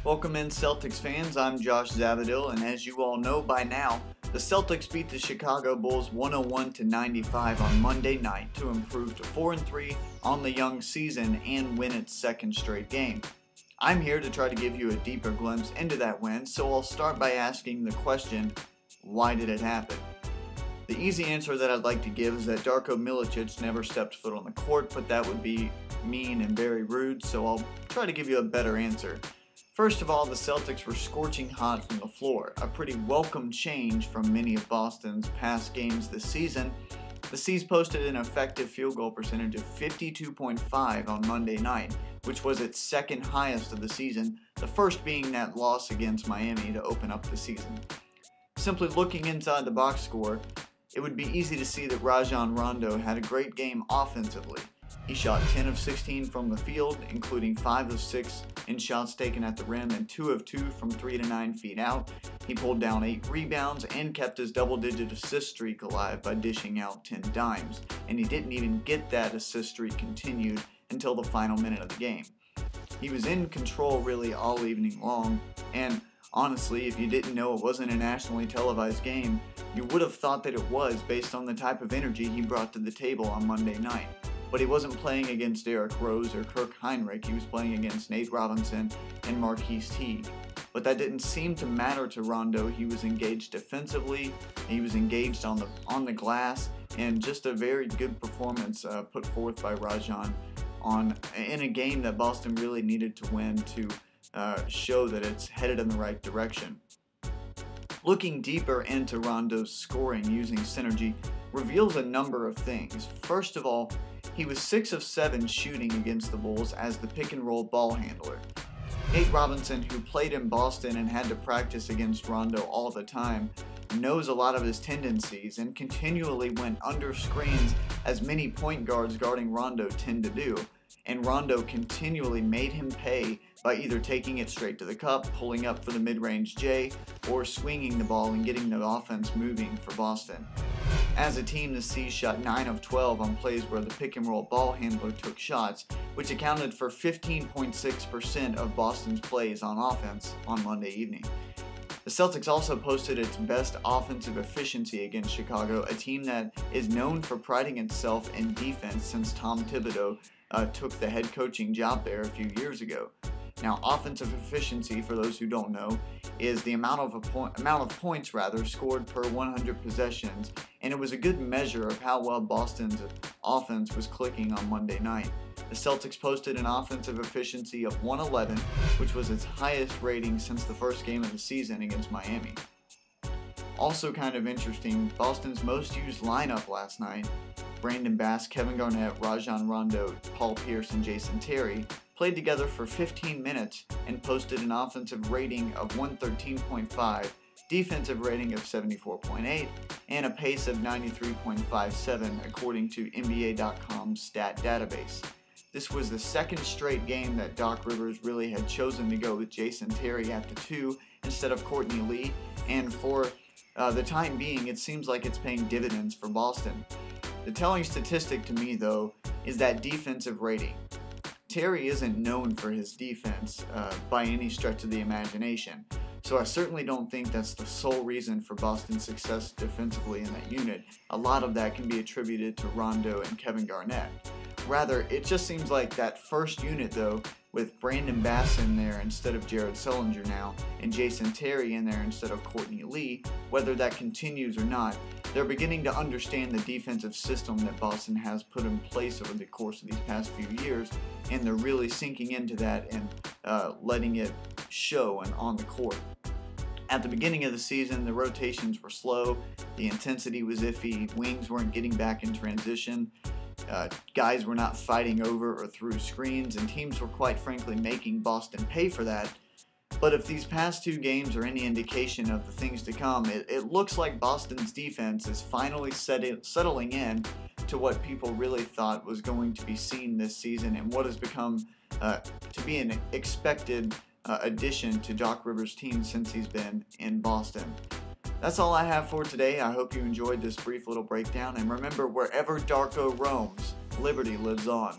Welcome in, Celtics fans. I'm Josh Zavadil, and as you all know by now, the Celtics beat the Chicago Bulls 101-95 on Monday night to improve to 4-3 on the young season and win its second straight game. I'm here to try to give you a deeper glimpse into that win, so I'll start by asking the question, why did it happen? The easy answer that I'd like to give is that Darko Milicic never stepped foot on the court, but that would be mean and very rude, so I'll try to give you a better answer. First of all, the Celtics were scorching hot from the floor, a pretty welcome change from many of Boston's past games this season. The C's posted an effective field goal percentage of 52.5 on Monday night, which was its second highest of the season, the first being that loss against Miami to open up the season. Simply looking inside the box score, it would be easy to see that Rajon Rondo had a great game offensively. He shot 10 of 16 from the field, including 5 of 6 in shots taken at the rim and 2 of 2 from 3 to 9 feet out. He pulled down 8 rebounds and kept his double-digit assist streak alive by dishing out 10 dimes, and he didn't even get that assist streak continued until the final minute of the game. He was in control really all evening long, and honestly, if you didn't know it wasn't a nationally televised game, you would have thought that it was based on the type of energy he brought to the table on Monday night. But he wasn't playing against Derrick Rose or Kirk Hinrich, he was playing against Nate Robinson and Marquise Teague. But that didn't seem to matter to Rondo. He was engaged defensively, he was engaged on the glass, and just a very good performance put forth by Rajon in a game that Boston really needed to win to show that it's headed in the right direction. Looking deeper into Rondo's scoring using synergy reveals a number of things. First of all, he was 6 of 7 shooting against the Bulls as the pick-and-roll ball handler. Nate Robinson, who played in Boston and had to practice against Rondo all the time, knows a lot of his tendencies and continually went under screens as many point guards guarding Rondo tend to do. And Rondo continually made him pay by either taking it straight to the cup, pulling up for the mid-range J, or swinging the ball and getting the offense moving for Boston. As a team, the C's shot 9 of 12 on plays where the pick-and-roll ball handler took shots, which accounted for 15.6% of Boston's plays on offense on Monday evening. The Celtics also posted its best offensive efficiency against Chicago, a team that is known for priding itself in defense since Tom Thibodeau took the head coaching job there a few years ago. Now, offensive efficiency, for those who don't know, is the amount of points scored per 100 possessions, and it was a good measure of how well Boston's offense was clicking on Monday night. The Celtics posted an offensive efficiency of 111, which was its highest rating since the first game of the season against Miami. Also kind of interesting, Boston's most used lineup last night, Brandon Bass, Kevin Garnett, Rajon Rondo, Paul Pierce, and Jason Terry, played together for 15 minutes and posted an offensive rating of 113.5, defensive rating of 74.8, and a pace of 93.57 according to NBA.com's stat database. This was the second straight game that Doc Rivers really had chosen to go with Jason Terry at the 2 instead of Courtney Lee, and for the time being, it seems like it's paying dividends for Boston. The telling statistic to me, though, is that defensive rating. Terry isn't known for his defense by any stretch of the imagination, so I certainly don't think that's the sole reason for Boston's success defensively in that unit. A lot of that can be attributed to Rondo and Kevin Garnett. Rather, it just seems like that first unit, though, with Brandon Bass in there instead of Jared Sullinger now, and Jason Terry in there instead of Courtney Lee, whether that continues or not, they're beginning to understand the defensive system that Boston has put in place over the course of these past few years, and they're really sinking into that and letting it show and on the court. At the beginning of the season, the rotations were slow, the intensity was iffy, wings weren't getting back in transition, guys were not fighting over or through screens, and teams were quite frankly making Boston pay for that. But if these past 2 games are any indication of the things to come, it looks like Boston's defense is finally settling in to what people really thought was going to be seen this season and what has become to be an expected addition to Doc Rivers' team since he's been in Boston. That's all I have for today. I hope you enjoyed this brief little breakdown, and remember, wherever Darko roams, Liberty lives on.